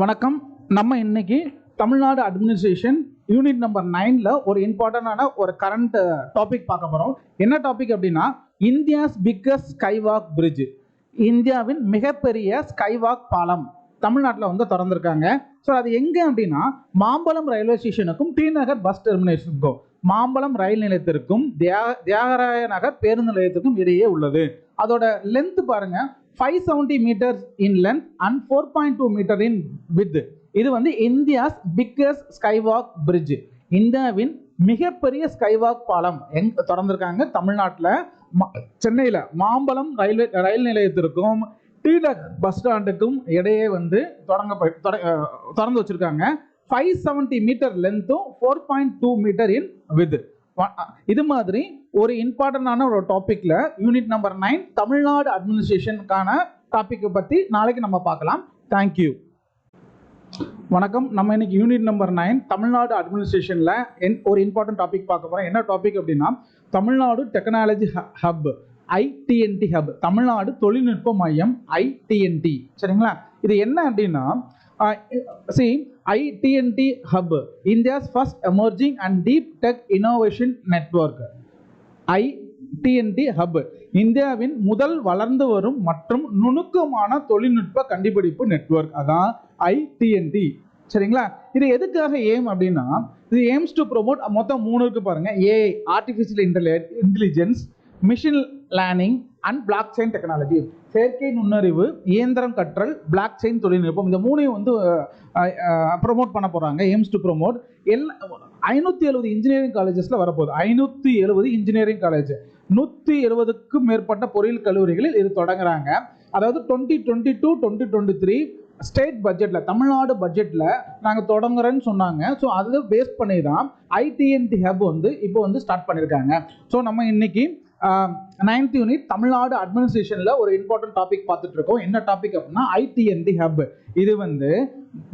வணக்கம். நம்ம இன்னைக்கு தமிழ்நாடு அட்மினிஸ்ட்ரேஷன் யூனிட் நம்பர் 9ல ஒரு இம்பார்ட்டண்டான ஒரு கரண்ட் டாபிக் பார்க்க போறோம். என்ன டாபிக் அப்படின்னா, இந்தியாஸ் பிக்கஸ்ட் ஸ்கைவாக் பிரிட்ஜ், இந்தியாவின் மிகப்பெரிய ஸ்கைவாக் பாலம் தமிழ்நாட்டில் வந்து திறந்திருக்காங்க. ஸோ அது எங்கே அப்படின்னா, மாம்பலம் ரயில்வே ஸ்டேஷனுக்கும் டி நகர் பஸ் டெர்மினேஷனுக்கும், மாம்பலம் ரயில் நிலையத்திற்கும் தியாகராய நகர் பேருந்து நிலையத்திற்கும் இடையே உள்ளது. அதோட லென்த் பாருங்க, 570 meters in length and 4.2 meter in width. இது வந்து இந்தியாஸ் பிக்கஸ்ட் ஸ்கைவாக் பிரிட்ஜ், இந்தியாவின் மிகப்பெரிய ஸ்கைவாக் பாலம் எங்க திறந்திருக்காங்க தமிழ்நாட்டில், சென்னையில் மாம்பலம் ரயில் நிலையத்திற்கும் டி நகர் பஸ் ஸ்டாண்டுக்கும் இடையே வந்து திறந்து வச்சிருக்காங்க. 570 மீட்டர் லென்த்தும் 4.2 மீட்டர் இன் வித். இது மாதிரி ஒரு இம்பார்ட்டன்டான ஒரு டாபிக்ல யூனிட் நம்பர் 9 தமிழ்நாடு அட்மினிஸ்ட்ரேஷனுக்கான டாபிக்கை பற்றி நாளைக்கு நம்ம பார்க்கலாம். தேங்க்யூ. வணக்கம். நம்ம இன்னைக்கு யூனிட் நம்பர் 9 தமிழ்நாடு அட்மினிஸ்ட்ரேஷன்ல ஒரு இம்பார்ட்டன்ட் டாபிக் பார்க்க போறோம். என்ன டாபிக் அப்படின்னா, Tamil Nadu technology hub, ITNT hub, Tamil Nadu தொழில்நுட்ப மையம் ஐடிஎன்டி. சரிங்களா? இது என்ன அப்படின்னா, ITNT Hub, India's first emerging and deep tech innovation network. ITNT Hub, இந்தியாவின் முதல் வளர்ந்து வரும் மற்றும் நுணுக்கமான தொழில்நுட்ப கண்டுபிடிப்பு நெட்வொர்க், அதான் ITNT. சரிங்களா? இது எதுக்காக ஏம் அப்படின்னா, இது ஏம்ஸ் டு ப்ரோமோட், மொத்தம் 3 இருக்கு பாருங்க. AI, artificial intelligence, machine learning and block chain technology, செயற்கை நுண்ணறிவு, இயந்திரம் கற்றல், பிளாக் செயின் தொழில்நுட்பம். இந்த 3ஐயும் வந்து ப்ரொமோட் பண்ண போகிறாங்க. எய்ம்ஸ் டு ப்ரொமோட் 570 இன்ஜினியரிங் காலேஜஸில் வரப்போகுது. 570 இன்ஜினியரிங் காலேஜ், 170க்கும் மேற்பட்ட பொறியியல் கல்லூரிகளில் இது தொடங்குறாங்க. அதாவது 2022-2023 ஸ்டேட் பட்ஜெட்டில், தமிழ்நாடு பட்ஜெட்டில் நாங்கள் தொடங்குறேன்னு சொன்னாங்க. ஸோ அதை பேஸ் பண்ணி தான் ஐடிஎன்டி ஹப் வந்து இப்போ வந்து ஸ்டார்ட் பண்ணியிருக்காங்க. ஸோ நம்ம இன்னைக்கு 9th யூனிட் தமிழ்நாடு அட்மினிஸ்ட்ரேஷன்ல ஒரு இம்பார்ட்டன்ட் டாபிக் பார்த்துட்டு இருக்கோம். என்ன டாபிக் அப்படின்னா, ஐடிஎன்டி ஹப். இது வந்து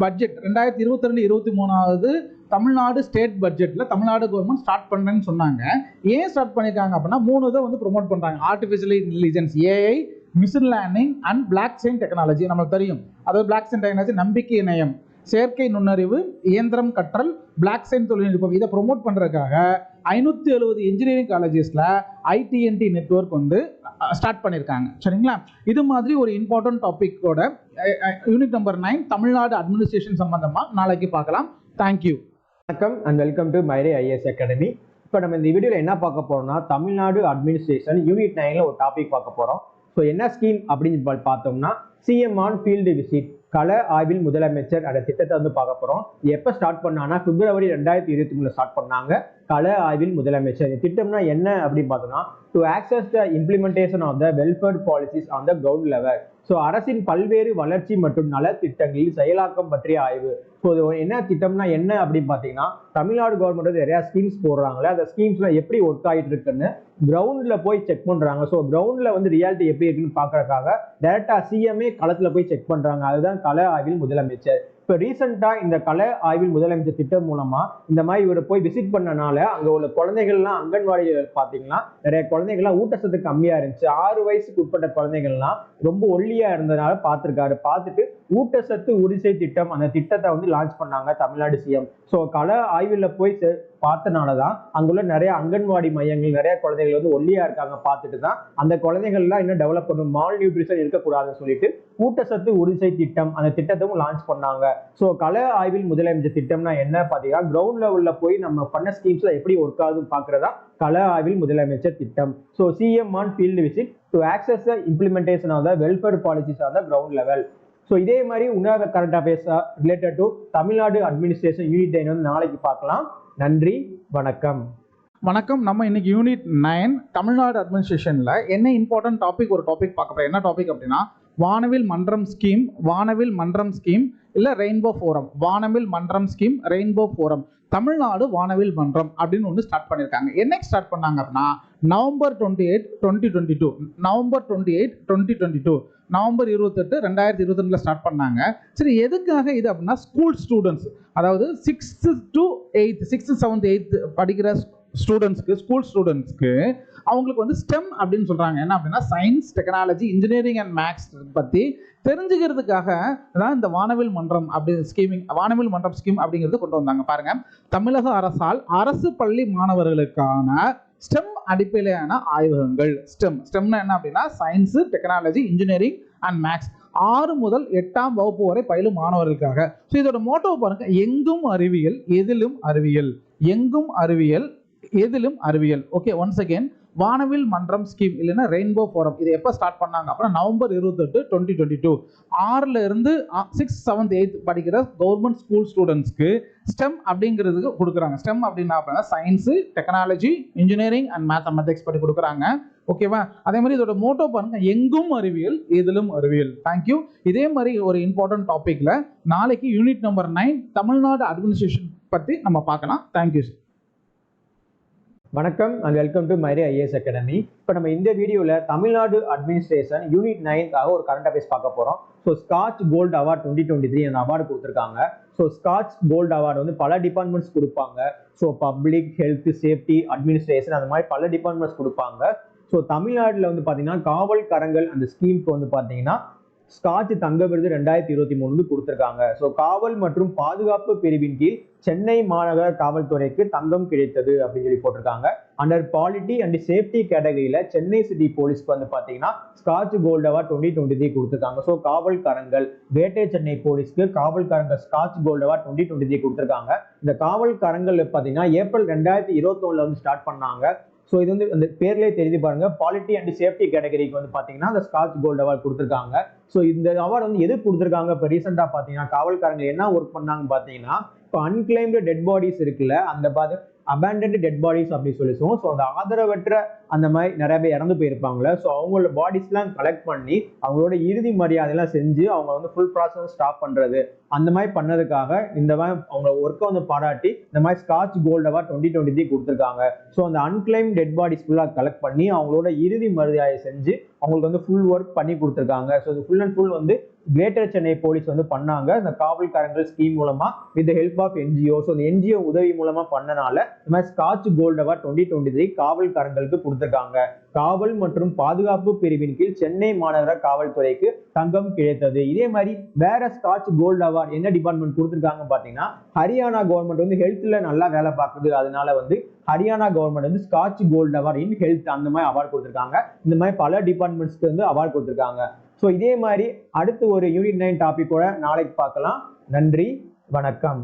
பட்ஜெட் 2022-23 தமிழ்நாடு ஸ்டேட் பட்ஜெட்ல தமிழ்நாடு கவர்மெண்ட் ஸ்டார்ட் பண்றேன்னு சொன்னாங்க. ஏன் ஸ்டார்ட் பண்ணிருக்காங்க அப்படின்னா, 3 இதை வந்து ப்ரொமோட் பண்றாங்க. Artificial intelligence, AI, machine learning and block chain technology. நமக்கு தெரியும், அதாவது பிளாக் செயின் டெக்னாலஜி, நம்பிக்கை இணையம், செயற்கை நுண்ணறிவு, இயந்திரம் கற்றல், பிளாக் செயின் தொழில்நுட்பம். இதை ப்ரொமோட் பண்றதுக்காக 570 இன்ஜினியரிங் காலேஜஸ்ல ஐடிஎன்டி நெட்வொர்க் வந்து ஸ்டார்ட் பண்ணியிருக்காங்க. சரிங்களா? இது மாதிரி ஒரு இம்பார்ட்டன்ட் டாபிக்கோட யூனிட் நம்பர் 9 தமிழ்நாடு அட்மினிஸ்ட்ரேஷன் சம்பந்தமா நாளைக்கு பார்க்கலாம். தேங்க்யூ. வணக்கம் and welcome to Myre IAS academy. இப்போ நம்ம இந்த வீடியோவில் என்ன பார்க்க போறோம்னா, தமிழ்நாடு அட்மினிஸ்ட்ரேஷன் யூனிட் 9ல ஒரு டாபிக் பார்க்க போறோம். ஸோ என்ன ஸ்கீம் அப்படின்னு பார்த்தோம்னா, சிஎம் ஆன் ஃபீல்டு விசிட், கள ஆய்வில் முதலமைச்சர் அந்த திட்டத்தை வந்து பார்க்க போறோம். எப்போ ஸ்டார்ட் பண்ணாங்கன்னா, பிப்ரவரி 2023 ஸ்டார்ட் பண்ணாங்க. கள ஆய்வில் முதலமைச்சர் திட்டம்னா என்ன அப்படின்னு பார்த்தோம்னா, to access the implementation of the welfare policies on the ground level. So அரசின் பல்வேறு வளர்ச்சி மற்றும் நல திட்டங்களில் செயலாக்கம் பற்றிய ஆய்வு. ஸோ என்ன திட்டம்னா என்ன அப்படின்னு பார்த்தீங்கன்னா, தமிழ்நாடு கவர்மெண்ட் வந்து நிறைய ஸ்கீம்ஸ் போடுறாங்களே, அந்த ஸ்கீம்ஸ்ல எப்படி ஒர்க் ஆகிட்டு இருக்குன்னு கிரவுண்ட்ல போய் செக் பண்றாங்க. ஸோ கிரவுண்ட்ல வந்து ரியாலிட்டி எப்படி இருக்குன்னு பார்க்கறதுக்காக டைரக்டா சிஎம்ஏ களத்துல போய் செக் பண்றாங்க. அதுதான் கள ஆய்வில் முதலமைச்சர். இப்போ ரீசெண்டா இந்த கள ஆய்வில் முதலமைச்சர் திட்டம் மூலமா இந்த மாதிரி இவர் போய் விசிட் பண்ணனால அங்க உள்ள குழந்தைகள்லாம், அங்கன்வாடிகள் பார்த்தீங்கன்னா நிறைய குழந்தைகள்லாம் ஊட்டச்சத்து கம்மியா இருந்துச்சு. 6 வயசுக்கு உட்பட்ட குழந்தைகள்லாம் ரொம்ப ஒல்லியா இருந்ததுனால பார்த்துருக்காரு. பார்த்துட்டு ஊட்டச்சத்து உறுதி திட்டம், அந்த திட்டத்தை வந்து லான்ச் பண்ணாங்க தமிழ்நாடு சிஎம். ஸோ கள ஆய்வில் போய் பார்த்தனாலதான் அங்குள்ள நிறைய அங்கன்வாடி மையங்கள், நிறைய குழந்தைகள் வந்து ஒல்லியா இருக்காங்க. பார்த்துட்டு தான் அந்த குழந்தைகள்லாம் இன்னும் டெவலப் பண்ணும், மால் நியூட்ரிஷன் இருக்கக்கூடாதுன்னு சொல்லிட்டு ஊட்டச்சத்து உறுதி திட்டம், அந்த திட்டத்தையும் லான்ச் பண்ணாங்க. ஸோ கள ஆய்வில் முதலமைச்சர் திட்டம்னா என்ன பார்த்தீங்கன்னா, கிரவுண்ட் லெவல்ல போய் நம்ம பண்ண ஸ்கீம்ஸ்ல எப்படி ஒர்க் ஆகுதுன்னு பார்க்கறதா கள ஆய்வில் முதலமைச்சர் திட்டம். So CM on field visit to access the implementation of the welfare policies on the ground level. So இதே மாதிரி உன்னத current affairs related to Tamil Nadu administration unit 9 வந்து நாளைக்கு பார்க்கலாம். நன்றி, வணக்கம். வணக்கம். நம்ம இன்னைக்கு யூனிட் 9 தமிழ்நாடு அட்மினிஸ்ட்ரேஷன்ல என்ன இம்பார்ட்டன்ட் டாபிக், ஒரு டாபிக் பார்க்க போறோம். என்ன டாபிக் அப்படின்னா, வானவில் மன்றம் ஸ்கீம், வானவில் மன்றம் ஸ்கீம் இல்ல ரெயின்போ ஃபோரம், வானவில் மன்றம் ஸ்கீம், ரெயின்போ ஃபோரம், தமிழ்நாடு வானவில் மன்றம் அப்படின்னு ஒன்று ஸ்டார்ட் பண்ணியிருக்காங்க. என்னைக்கு ஸ்டார்ட் பண்ணாங்க அப்படின்னா, நவம்பர் 28, 2022, நவம்பர் 28, 2022, நவம்பர் 28, 2022 ஸ்டார்ட் பண்ணாங்க. சரி, எதுக்காக இது அப்படின்னா, ஸ்கூல் ஸ்டூடெண்ட்ஸ், அதாவது 6th to 8th, 6th, 7th, 8th படிக்கிற ஸ்டூடெண்ட்ஸ்க்கு ஸ்கூல் ஸ்டூடெண்ட்ஸ்க்கு அவங்களுக்கு வந்து ஸ்டெம் அப்படின்னு சொல்றாங்க. என்ன அப்படின்னா science, technology, engineering and maths பத்தி தெரிஞ்சுக்கிறதுக்காக தான் இந்த வானவில் மன்றம் வானவில் மன்றம் ஸ்கீம் அப்படிங்கிறது கொண்டு வந்தாங்க. பாருங்க, தமிழக அரசால் அரசு பள்ளி மாணவர்களுக்கான ஸ்டெம் அடிப்படையிலான ஆய்வகங்கள். ஸ்டெம்னா என்ன அப்படின்னா science, technology, engineering and maths 6 முதல் 8ஆம் வகுப்பு வரை பயிலும் மாணவர்களுக்காக. ஸோ இதோட மோட்டோ பாருங்க, எங்கும் அறிவியல் எதிலும் அறிவியல், எங்கும் அறிவியல் எதிலும் அறிவியல். ஓகே, ஒன்ஸ் அகேன் வானவில் மன்றம் ஸ்கீம் இல்லைன்னா ரெயின்போ ஃபோரம் இது எப்போ ஸ்டார்ட் பண்ணாங்க அப்படின்னா நவம்பர் 28, 2022. 6ல இருந்து 6th, 7th, 8th படிக்கிற கவர்மெண்ட் ஸ்கூல் ஸ்டூடெண்ட்ஸ்க்கு ஸ்டெம் அப்படிங்கிறதுக்கு கொடுக்குறாங்க. ஸ்டெம் அப்படின்னா science, technology, engineering and mathematics படி கொடுக்குறாங்க. ஓகேவா? அதே மாதிரி இதோட மோட்டோ பாருங்க, எங்கும் அறிவியல் எதிலும் அறிவியல். தேங்க்யூ. இதே மாதிரி ஒரு இம்பார்ட்டன்ட் டாபிக்ல நாளைக்கு யூனிட் நம்பர் 9 தமிழ்நாடு அட்மினிஸ்ட்ரேஷன் பத்தி நம்ம பார்க்கலாம். தேங்க்யூ. வணக்கம் and welcome to Myre IAS academy. இப்போ நம்ம இந்த வீடியோவில் தமிழ்நாடு அட்மினிஸ்ட்ரேஷன் யூனிட் 9க்காக ஒரு கரண்ட் அஃபேர்ஸ் பார்க்க போகிறோம். ஸோ ஸ்காட்ச் கோல்டு அவார்ட் 2023 அந்த அவார்டு கொடுத்துருக்காங்க. ஸோ ஸ்காட்ச் கோல்டு அவார்டு வந்து பல டிபார்ட்மெண்ட்ஸ் கொடுப்பாங்க. So public, health, safety, administration அந்த மாதிரி பல டிபார்ட்மெண்ட்ஸ் கொடுப்பாங்க. ஸோ தமிழ்நாட்டில் வந்து பார்த்தீங்கன்னா காவல் கரங்கள் அந்த ஸ்கீமுக்கு வந்து பார்த்தீங்கன்னா ஸ்காட்ச் தங்க விருது 2023 கொடுத்திருக்காங்க. ஸோ காவல் மற்றும் பாதுகாப்பு பிரிவின் கீழ் சென்னை மாநகர காவல்துறைக்கு தங்கம் கிடைத்தது அப்படின்னு சொல்லி போட்டிருக்காங்க. அண்டர் பாலிட்டி அண்ட் சேஃப்டி கேட்டகரியில சென்னை சிட்டி போலீஸ்க்கு வந்து பாத்தீங்கன்னா ஸ்காட்ச் கோல்டு அவார்ட் 2023 கொடுத்திருக்காங்க. ஸோ காவல் கரங்கள் வேட்டை சென்னை போலீஸ்க்கு காவல் கரங்கள் ஸ்காட்ச் கோல்டு அவார்ட் 2023 கொடுத்திருக்காங்க. இந்த காவல் கரங்கள் பாத்தீங்கன்னா ஏப்ரல் 2021 வந்து ஸ்டார்ட் பண்ணாங்க. ஸோ இது வந்து அந்த பேர்லேயே தெரிஞ்சு பாருங்க, பாலிட்டி அண்ட் சேஃப்டி கேட்டகரிக்கு வந்து பார்த்தீங்கன்னா அந்த ஸ்காட்ச் கோல்டு அவார்ட் கொடுத்துருக்காங்க. ஸோ இந்த அவார்டு வந்து எது கொடுத்துருக்காங்க? இப்போ ரீசெண்டாக பார்த்தீங்கன்னா காவல்காரங்க என்ன ஒர்க் பண்ணாங்க பார்த்தீங்கன்னா, இப்போ அன்கிளைம்டு டெட் பாடிஸ் இருக்குல்ல, அந்த அபேண்டன்ட் டெட் பாடிஸ் அப்படின்னு சொல்லி சொல்லுவோம். ஸோ அந்த ஆதரவற்ற அந்த மாதிரி நிறைய பேர் இறந்து போயிருப்பாங்களே, ஸோ அவங்களோட பாடிஸ்லாம் கலெக்ட் பண்ணி அவங்களோட இறுதி மரியாதைலாம் செஞ்சு அவங்க வந்து ஃபுல் ப்ராசஸ் ஸ்டாப் பண்ணுறது அந்த மாதிரி பண்ணதுக்காக இந்த மாதிரி அவங்க ஒர்க்கை வந்து பாராட்டி இந்த மாதிரி ஸ்காட்ச் கோல்டு அவார்ட் 2023 கொடுத்துருக்காங்க. ஸோ அந்த அன்கிளைம் டெட் பாடிஸ் ஃபுல்லாக கலெக்ட் பண்ணி அவங்களோட இறுதி மரியாதை செஞ்சு அவங்களுக்கு வந்து ஃபுல் ஒர்க் பண்ணி கொடுத்துருக்காங்க. ஸோ இது ஃபுல் அண்ட் ஃபுல் வந்து கிரேட்டர் சென்னை போலீஸ் வந்து பண்ணாங்க இந்த காவல்காரங்கள் ஸ்கீம் மூலமா with help of NGO. So இந்த என்ஜிஓ உதவி மூலமா பண்ணனால இந்த மாதிரி ஸ்காட்ச் கோல்டு அவார்ட் 2023 காவல்காரங்களுக்கு கொடுத்திருக்காங்க. காவல் மற்றும் பாதுகாப்பு பிரிவின் கீழ் சென்னை மாநகர காவல்துறைக்கு தங்கம் கிடைத்தது. இதே மாதிரி வேற ஸ்காட்ச் கோல்டு அவார்ட் என்ன டிபார்ட்மெண்ட் கொடுத்திருக்காங்க பாத்தீங்கன்னா, ஹரியானா கவர்மெண்ட் வந்து ஹெல்த்ல நல்லா வேலை பார்க்குது, அதனால வந்து ஹரியானா கவர்மெண்ட் வந்து Skoch gold award in health அந்த மாதிரி அவார்டு கொடுத்திருக்காங்க. இந்த மாதிரி பல டிபார்ட்மெண்ட்ஸ்க்கு வந்து அவார்டு கொடுத்திருக்காங்க. ஸோ இதே மாதிரி அடுத்து ஒரு யூனிட் 9 டாபிக்கோட நாளைக்கு பார்க்கலாம். நன்றி, வணக்கம்.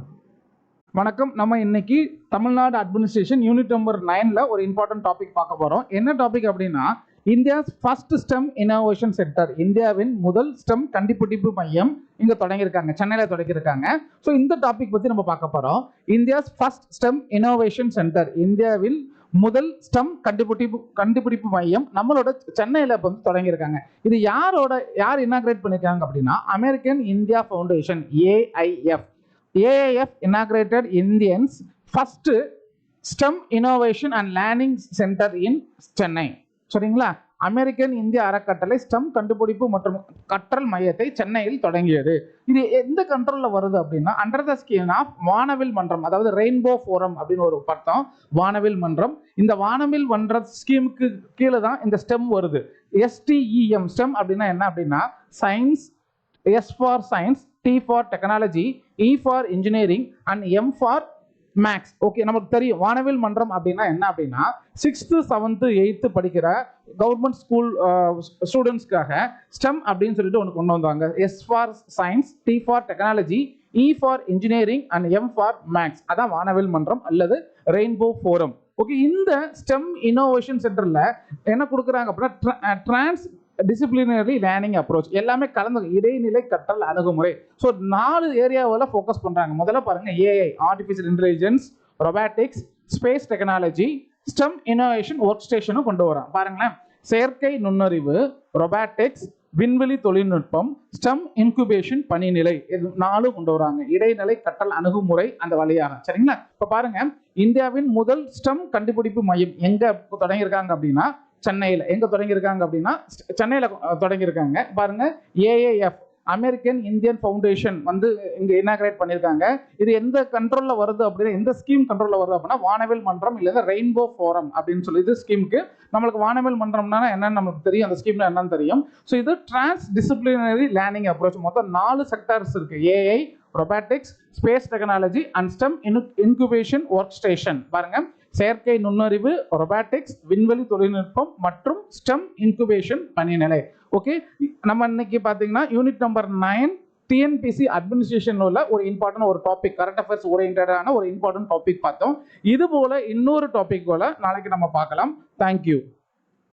வணக்கம். நம்ம இன்னைக்கு தமிழ்நாடு அட்மினிஸ்ட்ரேஷன் யூனிட் நம்பர் 9ல ஒரு இம்பார்ட்டன்ட் டாபிக் பார்க்க போறோம். என்ன டாபிக் அப்படின்னா, India's first stem innovation centre, இந்தியாவின் முதல் ஸ்டெம் கண்டுபிடிப்பு மையம் இங்க தொடங்கியிருக்காங்க, சென்னையில தொடங்கியிருக்காங்க. ஸோ இந்த டாபிக் பத்தி நம்ம பார்க்க போறோம். India's first stem innovation centre, இந்தியாவில் முதல் ஸ்டெம் கண்டுபிடிப்பு மையம் நம்மளோட சென்னையில வந்து தொடங்கியிருக்காங்க. இது யார் இனாகிரேட் பண்ணிருக்காங்க அப்படின்னா, American India foundation AIF. AIF inaugurated Indians first STEM Innovation and Learning Center in Chennai. சரிங்களா? அமெரிக்கன் இந்திய அறக்கட்டளை ஸ்டெம் கண்டுபிடிப்பு மற்றும் கற்றல் மையத்தை சென்னையில் தொடங்கியது. இது எந்த கண்ட்ரோல்ல வருது அப்படின்னா, அண்டர் த ஸ்கீம் ஆஃப் வானவில் மன்றம், அதாவது ரெயின்போ ஃபோரம் அப்படின்னு ஒரு பட்டம் வானவில் மன்றம். இந்த வானவில் மன்ற ஸ்கீமுக்கு கீழே தான் இந்த ஸ்டெம் வருது. STEM ஸ்டெம் அப்படின்னா என்ன அப்படின்னா, science, S for science, T for technology, E for engineering and M for maths. Okay, நமக்கு தெரியும் வானவில் மன்றம் அப்படின்னா என்ன அப்படின்னா, 6th, 7th, 8th படிக்கிற கவர்மெண்ட் ஸ்கூல் ஸ்டூடெண்ட்ஸ்க்காக ஸ்டெம் அப்படின்னு சொல்லிட்டு ஒன்று கொண்டு வந்தாங்க. S for science, T for technology, E for engineering and M for maths. அதான் வானவில் மன்றம் அல்லது ரெயின்போ ஃபோரம். ஓகே, இந்த ஸ்டெம் இன்னோவேஷன் சென்டர்ல என்ன கொடுக்குறாங்க அப்படின்னா, டிரான்ஸ் டிசிப்ளினரி லேர்னிங் அப்ரோச், எல்லாமே கலந்து இடைநிலை கற்றல் அணுகுமுறை. ஸோ 4 ஏரியாவில் ஃபோக்கஸ் பண்றாங்க. முதல்ல பாருங்க, AI artificial intelligence, robotics, space technology, STEM innovation work ஸ்டேஷனும் கொண்டு வராங்க. பாருங்களேன், செயற்கை நுண்ணறிவு, ரொபாட்டிக்ஸ், விண்வெளி தொழில்நுட்பம், ஸ்டெம் இன்குபேஷன் பணிநிலை, இது 4 கொண்டு வராங்க இடைநிலை கற்றல் அணுகுமுறை அந்த வழியாக. சரிங்களா? இப்போ பாருங்க, இந்தியாவின் முதல் ஸ்டெம் கண்டுபிடிப்பு மையம் எங்க தொடங்கியிருக்காங்க அப்படின்னா, சென்னையில். எங்க தொடங்கியிருக்காங்க அப்படின்னா, சென்னையில் தொடங்கியிருக்காங்க. பாருங்க, AIF அமெரிக்கன் இந்தியன் ஃபவுண்டேஷன் வந்து இங்க இனாகிரேட் பண்ணியிருக்காங்க. இது எந்த கண்ட்ரோல்ல வருது அப்படின்னா, எந்த ஸ்கீம் கண்ட்ரோல்ல வருது அப்படின்னா வானவில் மன்றம் இல்ல ரெயின்போ ஃபோரம் அப்படின்னு சொல்லி இது ஸ்கீமுக்கு. நம்மளுக்கு வானவில் மன்றம்னா என்னன்னு நமக்கு தெரியும், அந்த ஸ்கீம்ல என்னன்னு தெரியும். ஸோ இது டிரான்ஸ் டிசிப்ளினரி லேர்னிங் அப்ரோச். மொத்தம் 4 செக்டர்ஸ் இருக்கு. AI, robotics, space technology and stem incubation work station. பாருங்க, செயற்கை நுண்ணறிவு, ரொபாட்டிக்ஸ், விண்வெளி தொழில்நுட்பம் மற்றும் ஸ்டெம் இன்குபேஷன் பணிநிலை. ஓகே, நம்ம இன்னைக்கு பாத்தீங்கன்னா யூனிட் நம்பர் 9 டிஎன்பிசி அட்மினிஸ்ட்ரேஷன் உள்ள ஒரு இம்பார்ட்டன்ட் ஒரு டாபிக், கரண்ட் அஃபேர்ஸ் ஓரியன்டான ஒரு இம்பார்ட்டன்ட் டாபிக் பார்த்தோம். இது போல இன்னொரு டாபிக் போல நாளைக்கு நம்ம பார்க்கலாம். தேங்க்யூ.